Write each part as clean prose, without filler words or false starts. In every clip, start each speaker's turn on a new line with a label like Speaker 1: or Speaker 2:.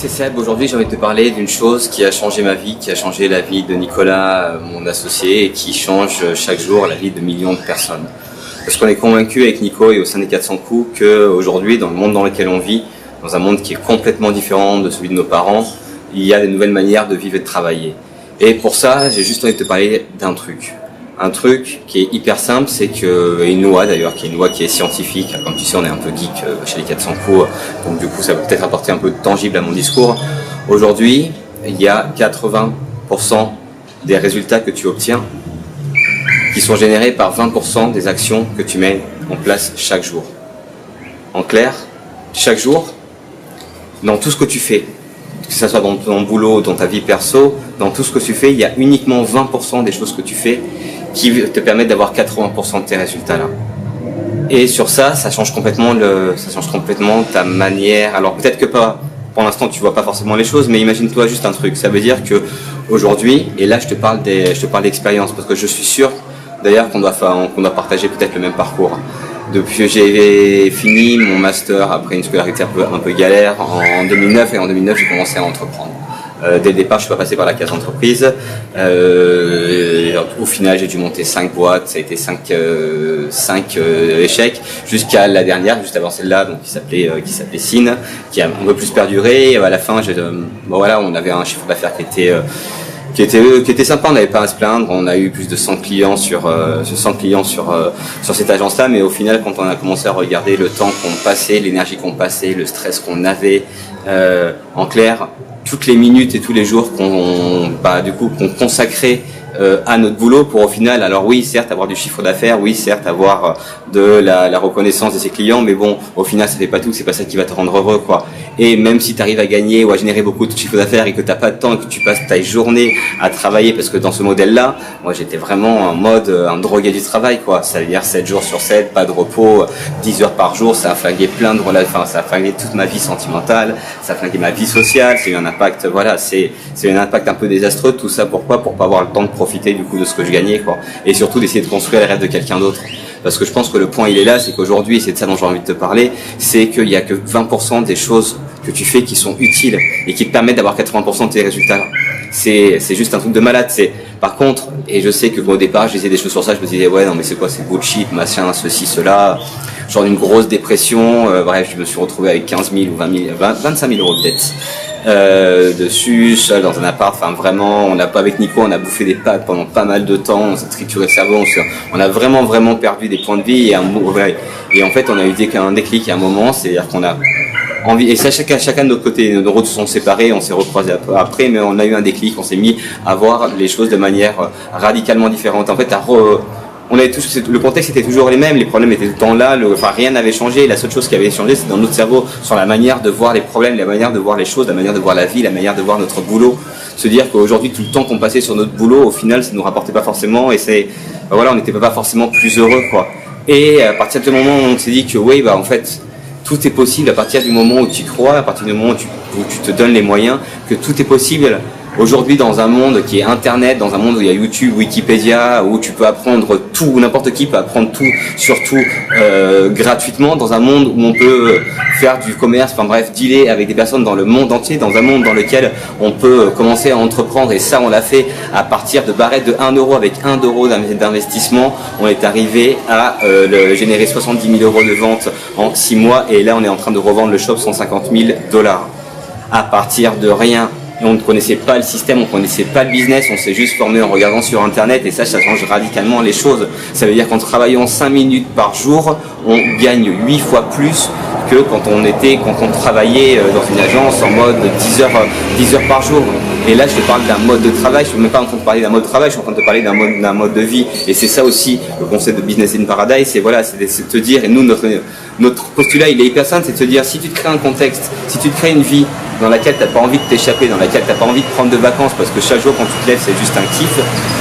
Speaker 1: c'est Seb. Aujourd'hui, j'ai envie de te parler d'une chose qui a changé ma vie, qui a changé la vie de Nicolas, mon associé, et qui change chaque jour la vie de millions de personnes. Parce qu'on est convaincu avec Nico et au sein des 400 coups qu'aujourd'hui, dans le monde dans lequel on vit, dans un monde qui est complètement différent de celui de nos parents, il y a des nouvelles manières de vivre et de travailler. Et pour ça, j'ai juste envie de te parler d'un truc. Un truc qui est hyper simple, c'est que, et une loi d'ailleurs, qui est une loi qui est scientifique. Comme tu sais, on est un peu geek chez les 400 coups, donc du coup, ça va peut-être apporter un peu de tangible à mon discours. Aujourd'hui, il y a 80% des résultats que tu obtiens qui sont générés par 20% des actions que tu mets en place chaque jour. En clair, chaque jour, dans tout ce que tu fais, que ce soit dans ton boulot, dans ta vie perso, dans tout ce que tu fais, il y a uniquement 20% des choses que tu fais qui te permettent d'avoir 80% de tes résultats là. Et sur ça, ça change complètement ta manière. Alors peut-être que pas, pour l'instant tu vois pas forcément les choses, mais imagine-toi juste un truc. Ça veut dire que aujourd'hui, et là je te parle d'expérience, parce que je suis sûr d'ailleurs qu'on doit partager peut-être le même parcours. Depuis que j'ai fini mon master après une scolarité un peu galère en 2009, et en 2009 j'ai commencé à entreprendre. Dès le départ, je suis pas passé par la case entreprise. Au final, j'ai dû monter 5 boîtes. Ça a été 5 échecs jusqu'à la dernière, juste avant celle-là, donc qui s'appelait Sine, qui a un peu plus perduré. Et à la fin, on avait un chiffre d'affaires qui était sympa, on n'avait pas à se plaindre, on a eu plus de 100 clients sur cette agence-là, mais au final, quand on a commencé à regarder le temps qu'on passait, l'énergie qu'on passait, le stress qu'on avait, en clair, toutes les minutes et tous les jours qu'on consacrait à notre boulot pour au final, alors oui, certes avoir du chiffre d'affaires, oui, certes avoir de la reconnaissance de ses clients, mais bon, au final ça fait pas tout, c'est pas ça qui va te rendre heureux, quoi. Et même si tu arrives à gagner ou à générer beaucoup de chiffre d'affaires et que t'as pas de temps et que tu passes ta journée à travailler, parce que dans ce modèle-là, moi j'étais vraiment en mode un drogué du travail, quoi. Ça veut dire 7 jours sur 7, pas de repos, 10 heures par jour, ça a flingué plein de relations, ça a flingué toute ma vie sentimentale, ça a flingué ma vie sociale, c'est eu un impact, voilà, c'est un impact un peu désastreux, tout ça pourquoi? Pour pas avoir le temps de profiter du coup de ce que je gagnais, quoi. Et surtout d'essayer de construire les rêves de quelqu'un d'autre. Parce que je pense que le point il est là, c'est qu'aujourd'hui, et c'est de ça dont j'ai envie de te parler, c'est qu'il y a que 20% des choses que tu fais qui sont utiles et qui te permettent d'avoir 80% de tes résultats. C'est juste un truc de malade. Par contre, et je sais que au départ, je disais des choses sur ça, je me disais ouais non mais c'est quoi, c'est bullshit, machin, ceci, cela, genre une grosse dépression, bref, je me suis retrouvé avec 15 000 ou 25 000 euros de dette. Dessus, seul dans un appart, enfin vraiment, on n'a pas avec Nico, on a bouffé des pâtes pendant pas mal de temps, on s'est trituré le cerveau, on a vraiment perdu des points de vie et en fait on a eu un déclic à un moment, c'est-à-dire qu'on a envie, et ça chacun de notre côté, nos routes se sont séparées, on s'est recroisés après, mais on a eu un déclic, on s'est mis à voir les choses de manière radicalement différente. En fait, le contexte était toujours les mêmes, les problèmes étaient tout le temps là, rien n'avait changé. La seule chose qui avait changé, c'est dans notre cerveau, sur la manière de voir les problèmes, la manière de voir les choses, la manière de voir la vie, la manière de voir notre boulot. Se dire qu'aujourd'hui, tout le temps qu'on passait sur notre boulot, au final, ça nous rapportait pas forcément, et on n'était pas forcément plus heureux, quoi. Et à partir du moment où on s'est dit que oui, en fait, tout est possible à partir du moment où tu crois, à partir du moment où tu te donnes les moyens, que tout est possible. Aujourd'hui, dans un monde qui est Internet, dans un monde où il y a YouTube, Wikipédia, où tu peux apprendre tout, n'importe qui peut apprendre tout, surtout gratuitement, dans un monde où on peut faire du commerce, enfin bref, dealer avec des personnes dans le monde entier, dans un monde dans lequel on peut commencer à entreprendre, et ça on l'a fait à partir de barrettes de 1 euro. Avec 1 euro d'investissement, on est arrivé à générer 70 000 euros de vente en 6 mois, et là on est en train de revendre le shop 150 000 $. À partir de rien. Et on ne connaissait pas le système, on ne connaissait pas le business, on s'est juste formé en regardant sur Internet, et ça change radicalement les choses. Ça veut dire qu'en travaillant 5 minutes par jour, on gagne 8 fois plus que quand on travaillait dans une agence en mode 10 heures par jour. Et là, je te parle d'un mode de travail, je ne suis même pas en train de parler d'un mode de travail, je suis en train de te parler d'un mode de vie. Et c'est ça aussi, le concept de Business in Paradise, c'est de te dire, et nous, notre postulat, il est hyper simple, c'est de te dire, si tu te crées un contexte, si tu te crées une vie dans laquelle tu n'as pas envie de t'échapper, dans laquelle tu n'as pas envie de prendre de vacances, parce que chaque jour quand tu te lèves c'est juste un kiff,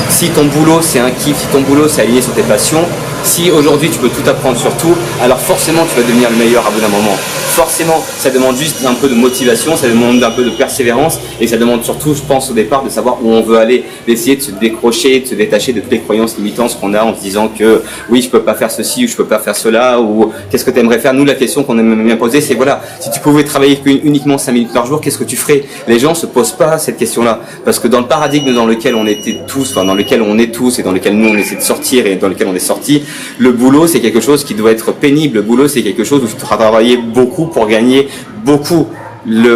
Speaker 1: si ton boulot c'est un kiff, si ton boulot c'est aligné sur tes passions, si aujourd'hui tu peux tout apprendre sur tout, alors forcément tu vas devenir le meilleur à bout d'un moment. forcément, ça demande juste un peu de motivation, ça demande un peu de persévérance et ça demande surtout, je pense, au départ, de savoir où on veut aller, d'essayer de se décrocher, de se détacher de toutes les croyances limitantes qu'on a en se disant que oui, je peux pas faire ceci ou je peux pas faire cela ou qu'est-ce que tu aimerais faire. Nous, la question qu'on aime bien poser, c'est voilà, si tu pouvais travailler uniquement 5 minutes par jour, qu'est-ce que tu ferais? Les gens se posent pas cette question-là parce que dans le paradigme dans lequel on était tous, enfin dans lequel on est tous et dans lequel nous on essaie de sortir et dans lequel on est sorti, le boulot c'est quelque chose qui doit être pénible. Le boulot c'est quelque chose où tu dois travailler beaucoup pour gagner beaucoup.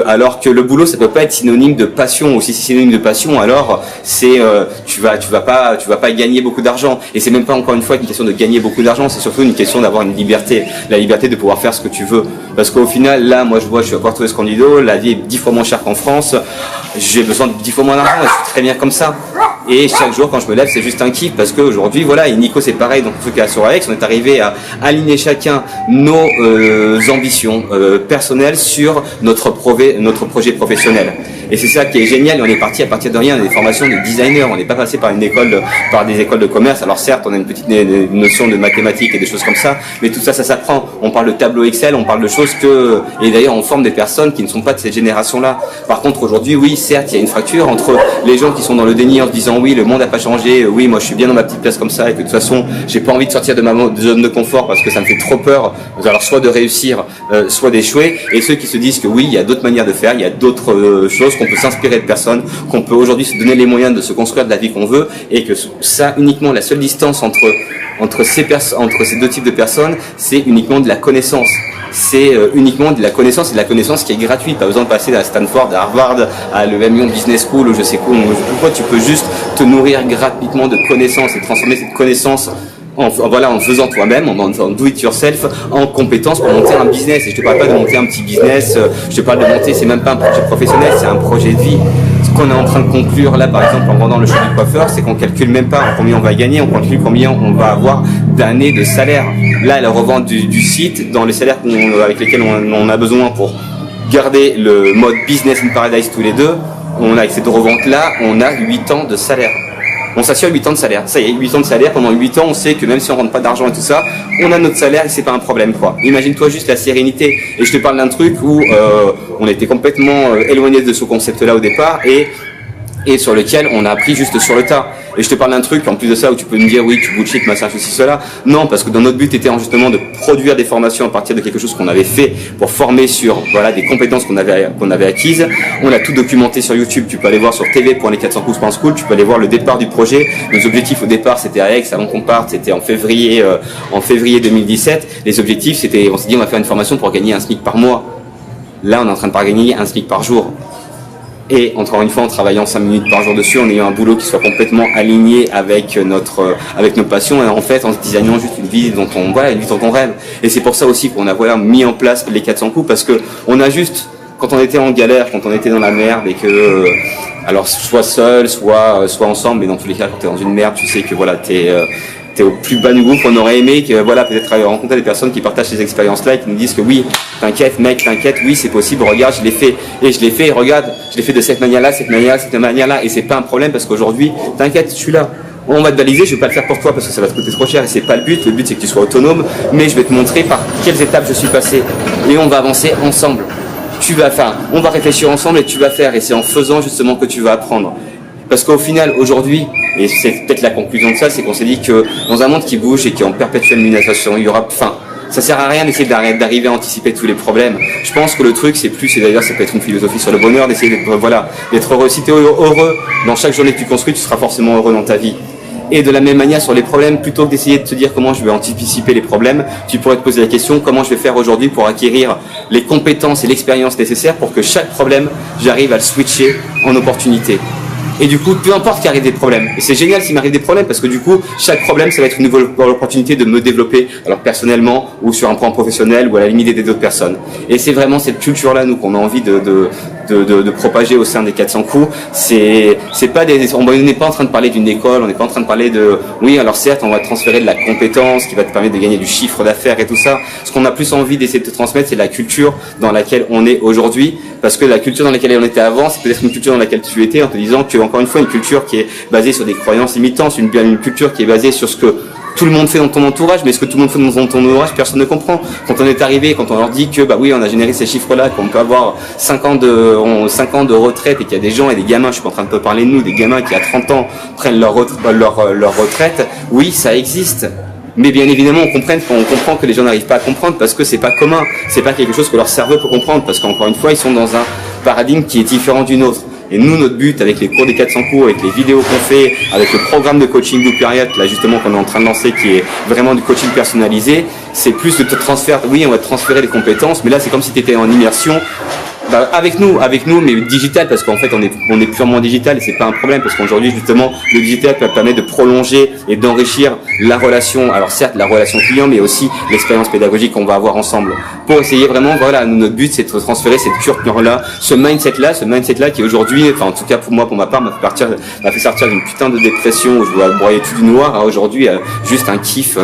Speaker 1: Alors que le boulot ça peut pas être synonyme de passion, ou si c'est synonyme de passion alors c'est tu vas pas gagner beaucoup d'argent, et c'est même pas encore une fois une question de gagner beaucoup d'argent, c'est surtout une question d'avoir une liberté, la liberté de pouvoir faire ce que tu veux, parce qu'au final là moi je suis à Porto Escondido, la vie est 10 fois moins chère qu'en France, j'ai besoin de 10 fois moins d'argent et je suis très bien comme ça. Et chaque jour quand je me lève c'est juste un kiff parce qu'aujourd'hui voilà, et Nico c'est pareil, donc en tout cas sur Alex on est arrivé à aligner chacun nos ambitions personnelles sur notre projet professionnel. Et c'est ça qui est génial, et on est parti à partir de rien, des formations de designer, on n'est pas passé par des écoles de commerce, alors certes on a une petite notion de mathématiques et des choses comme ça, mais tout ça s'apprend, on parle de tableau Excel, on parle de choses et d'ailleurs on forme des personnes qui ne sont pas de cette génération-là. Par contre aujourd'hui oui, certes il y a une fracture entre les gens qui sont dans le déni en se disant oui le monde n'a pas changé, oui moi je suis bien dans ma petite place comme ça et que de toute façon j'ai pas envie de sortir de ma zone de confort parce que ça me fait trop peur, alors soit de réussir, soit d'échouer, et ceux qui se disent que oui il y a d'autres manières de faire, il y a d'autres choses, qu'on peut s'inspirer de personnes, qu'on peut aujourd'hui se donner les moyens de se construire de la vie qu'on veut, et que ça uniquement la seule distance entre ces deux types de personnes, c'est uniquement de la connaissance. C'est uniquement de la connaissance, et de la connaissance qui est gratuite. Pas besoin de passer à Stanford, à Harvard, à l'EM Business School ou je sais quoi. Pourquoi tu peux juste te nourrir gratuitement de connaissances et transformer cette connaissance en faisant toi-même, en do it yourself, en compétences pour monter un business. Et je te parle pas de monter un petit business, je te parle de monter, c'est même pas un projet professionnel, c'est un projet de vie. Ce qu'on est en train de conclure là, par exemple, en vendant le show du coiffeur, c'est qu'on calcule même pas combien on va gagner, on calcule combien on va avoir d'années de salaire. Là, la revente du site, dans les salaires avec lesquels on a besoin pour garder le mode business in paradise tous les deux, avec cette revente-là, on a 8 ans de salaire. On s'assure 8 ans de salaire. Ça y est, 8 ans de salaire, pendant 8 ans, on sait que même si on rentre pas d'argent et tout ça, on a notre salaire et c'est pas un problème, quoi. Imagine-toi juste la sérénité. Et je te parle d'un truc où on était complètement éloigné de ce concept-là au départ et sur lequel on a appris juste sur le tas. Et je te parle d'un truc, en plus de ça, où tu peux me dire, oui, tu bullshit, machin, ceci, cela. Non, parce que dans notre but était justement de produire des formations à partir de quelque chose qu'on avait fait pour former sur, des compétences qu'on avait acquises. On a tout documenté sur YouTube. Tu peux aller voir sur tv.les400coups.school. Tu peux aller voir le départ du projet. Nos objectifs au départ, c'était à Aix, avant qu'on parte, c'était en février 2017. Les objectifs, c'était, on s'est dit, on va faire une formation pour gagner un SMIC par mois. Là, on est en train de gagner un SMIC par jour. Et encore une fois, en travaillant 5 minutes par jour dessus, en ayant un boulot qui soit complètement aligné avec nos passions, et en fait, en se designant juste une vie dont on rêve. Et c'est pour ça aussi qu'on a mis en place les 400 coups, parce que on a juste, quand on était en galère, quand on était dans la merde, et que, alors soit seul, soit ensemble, mais dans tous les cas, quand t'es dans une merde, tu sais que t'es au plus bas du groupe. On aurait aimé que peut-être rencontrer des personnes qui partagent ces expériences-là et qui nous disent que oui, t'inquiète mec, t'inquiète, oui c'est possible, regarde je l'ai fait, et je l'ai fait, regarde, je l'ai fait de cette manière-là, cette manière-là, et c'est pas un problème parce qu'aujourd'hui, t'inquiète, je suis là. On va te baliser, je vais pas le faire pour toi parce que ça va te coûter trop cher et c'est pas le but c'est que tu sois autonome, mais je vais te montrer par quelles étapes je suis passé et on va avancer ensemble. On va réfléchir ensemble et tu vas faire, et c'est en faisant justement que tu vas apprendre. Parce qu'au final, aujourd'hui, et c'est peut-être la conclusion de ça, c'est qu'on s'est dit que dans un monde qui bouge et qui est en perpétuelle mutation, il y aura, ça sert à rien d'essayer d'arriver à anticiper tous les problèmes. Je pense que le truc, c'est plus, et d'ailleurs, ça peut être une philosophie sur le bonheur, d'essayer d'être heureux. Si tu es heureux dans chaque journée que tu construis, tu seras forcément heureux dans ta vie. Et de la même manière sur les problèmes, plutôt que d'essayer de te dire comment je vais anticiper les problèmes, tu pourrais te poser la question comment je vais faire aujourd'hui pour acquérir les compétences et l'expérience nécessaires pour que chaque problème, j'arrive à le switcher en opportunité. Et du coup, peu importe qu'il arrive des problèmes. Et c'est génial s'il m'arrive des problèmes parce que du coup, chaque problème, ça va être une nouvelle opportunité de me développer, alors personnellement ou sur un plan professionnel ou à la limite d'aider d'autres personnes. Et c'est vraiment cette culture-là, nous, qu'on a envie de propager au sein des 400 coups. On n'est pas en train de parler d'une école, on n'est pas en train de parler oui, alors certes, on va te transférer de la compétence qui va te permettre de gagner du chiffre d'affaires et tout ça. Ce qu'on a plus envie d'essayer de te transmettre, c'est la culture dans laquelle on est aujourd'hui. Parce que la culture dans laquelle on était avant, c'est peut-être une culture dans laquelle tu étais, en te disant que, encore une fois, une culture qui est basée sur des croyances limitantes, une culture qui est basée sur ce que tout le monde fait dans ton entourage, mais ce que tout le monde fait dans ton entourage, personne ne comprend. Quand on est arrivé, quand on leur dit que bah oui, on a généré ces chiffres-là, qu'on peut avoir 5 ans de retraite et qu'il y a des gens et des gamins, je suis pas en train de te parler de nous, des gamins qui à 30 ans prennent leur retraite, oui, ça existe. Mais bien évidemment, on comprend que les gens n'arrivent pas à comprendre parce que c'est pas commun, c'est pas quelque chose que leur cerveau peut comprendre parce qu'encore une fois, ils sont dans un paradigme qui est différent du nôtre. Et nous, notre but avec les cours des 400 cours, avec les vidéos qu'on fait, avec le programme de coaching Blue Period, là justement qu'on est en train de lancer, qui est vraiment du coaching personnalisé, c'est plus de te transférer, oui, on va te transférer des compétences, mais là c'est comme si tu étais en immersion. Bah, avec nous, mais digital, parce qu'en fait on est purement digital et c'est pas un problème parce qu'aujourd'hui justement le digital permet de prolonger et d'enrichir la relation, alors certes la relation client mais aussi l'expérience pédagogique qu'on va avoir ensemble pour essayer vraiment, voilà, notre but c'est de transférer cette culture là, ce mindset là qui aujourd'hui, enfin en tout cas pour moi, pour ma part, m'a fait sortir d'une putain de dépression où je dois broyer tout du noir à aujourd'hui juste un kiff,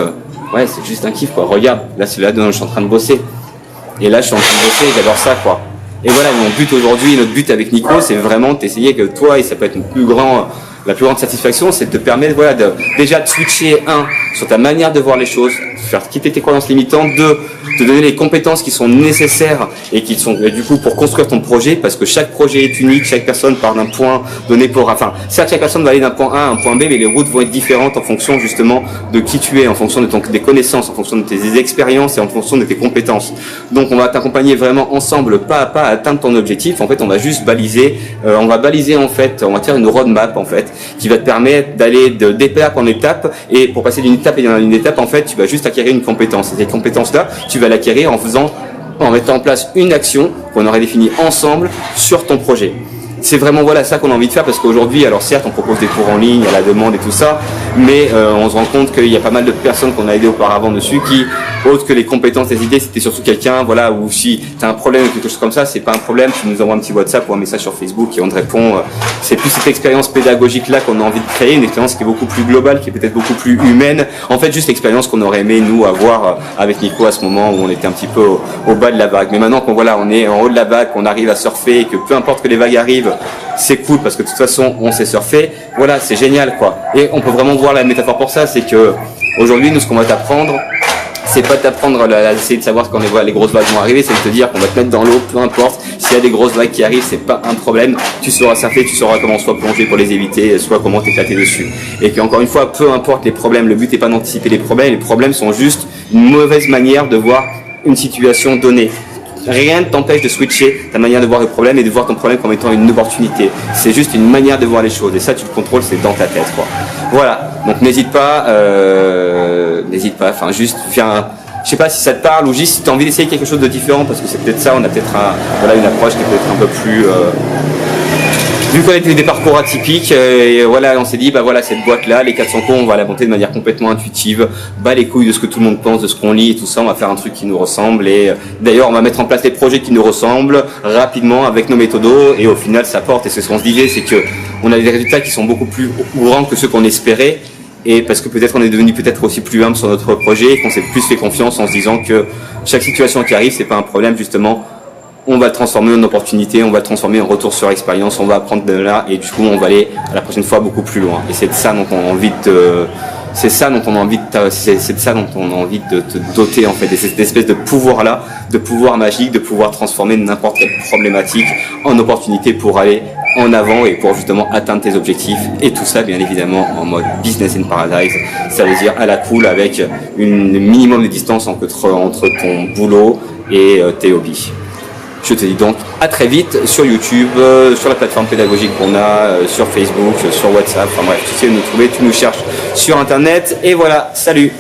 Speaker 1: ouais c'est juste un kiff quoi, regarde, là c'est là dedans je suis en train de bosser et là je suis en train de bosser et j'adore ça quoi. Et voilà, mon but aujourd'hui, notre but avec Nico, c'est vraiment d'essayer que toi, et ça peut être la plus grande satisfaction, c'est de te permettre, voilà, déjà de switcher, sur ta manière de voir les choses, faire quitter tes croyances limitantes, te donner les compétences qui sont nécessaires et qui sont, du coup, pour construire ton projet, parce que chaque projet est unique, chaque personne part d'un point donné certes, chaque personne va aller d'un point A à un point B, mais les routes vont être différentes en fonction, justement, de qui tu es, en fonction de des connaissances, en fonction de tes expériences et en fonction de tes compétences. Donc, on va t'accompagner vraiment ensemble, pas à pas, à atteindre ton objectif. En fait, on va juste baliser, on va faire une roadmap, en fait, qui va te permettre d'aller d'étape en étape, et pour passer d'une étape à une étape, en fait, tu vas juste acquérir une compétence. Et cette compétence-là, tu vas l'acquérir en mettant en place une action qu'on aurait définie ensemble sur ton projet. C'est vraiment voilà ça qu'on a envie de faire parce qu'aujourd'hui, alors certes, on propose des cours en ligne à la demande et tout ça, mais on se rend compte qu'il y a pas mal de personnes qu'on a aidées auparavant dessus qui, autre que les compétences, les idées, c'était surtout quelqu'un, voilà, ou si tu as un problème ou quelque chose comme ça, c'est pas un problème, tu nous envoies un petit WhatsApp ou un message sur Facebook et on te répond. C'est plus cette expérience pédagogique là qu'on a envie de créer, une expérience qui est beaucoup plus globale, qui est peut-être beaucoup plus humaine. En fait, juste l'expérience qu'on aurait aimé nous avoir avec Nico à ce moment où on était un petit peu au bas de la vague. Mais maintenant qu'on on est en haut de la vague, qu'on arrive à surfer et que peu importe que les vagues arrivent, c'est cool parce que de toute façon on sait surfer, voilà, c'est génial quoi. Et on peut vraiment voir la métaphore pour ça, c'est que aujourd'hui nous ce qu'on va t'apprendre, c'est pas t'apprendre à essayer de savoir quand les grosses vagues vont arriver, c'est de te dire qu'on va te mettre dans l'eau, peu importe, s'il y a des grosses vagues qui arrivent, c'est pas un problème, tu sauras surfer, tu sauras comment soit plonger pour les éviter, soit comment t'éclater dessus. Et qu'encore une fois, peu importe les problèmes, le but n'est pas d'anticiper les problèmes sont juste une mauvaise manière de voir une situation donnée. Rien ne t'empêche de switcher ta manière de voir le problème et de voir ton problème comme étant une opportunité. C'est juste une manière de voir les choses et ça tu le contrôles, c'est dans ta tête quoi. Voilà, donc n'hésite pas, enfin juste viens, je sais pas si ça te parle ou juste si tu as envie d'essayer quelque chose de différent parce que c'est peut-être ça, on a peut-être une approche qui est peut-être un peu plus... Vu qu'on était des parcours atypiques, et voilà, on s'est dit, bah voilà, cette boîte-là, les 400 cours, on va la monter de manière complètement intuitive, bas les couilles de ce que tout le monde pense, de ce qu'on lit et tout ça, on va faire un truc qui nous ressemble, et d'ailleurs, on va mettre en place des projets qui nous ressemblent, rapidement, avec nos méthodos, et au final, ça porte, et c'est ce qu'on se disait, c'est que on a des résultats qui sont beaucoup plus grands que ceux qu'on espérait, et parce que peut-être on est devenu peut-être aussi plus humble sur notre projet, et qu'on s'est plus fait confiance en se disant que chaque situation qui arrive, c'est pas un problème, justement, on va le transformer en opportunité, on va le transformer en retour sur expérience, on va apprendre de là et du coup on va aller à la prochaine fois beaucoup plus loin. Et c'est de ça dont on a envie de te doter en fait, de cette espèce de pouvoir là, de pouvoir magique, de pouvoir transformer n'importe quelle problématique en opportunité pour aller en avant et pour justement atteindre tes objectifs. Et tout ça bien évidemment en mode business in paradise, ça veut dire à la cool avec une minimum de distance entre ton boulot et tes hobbies. Je te dis donc à très vite sur YouTube, sur la plateforme pédagogique qu'on a, sur Facebook, sur WhatsApp, enfin bref, tu sais nous trouver, tu nous cherches sur Internet et voilà, salut!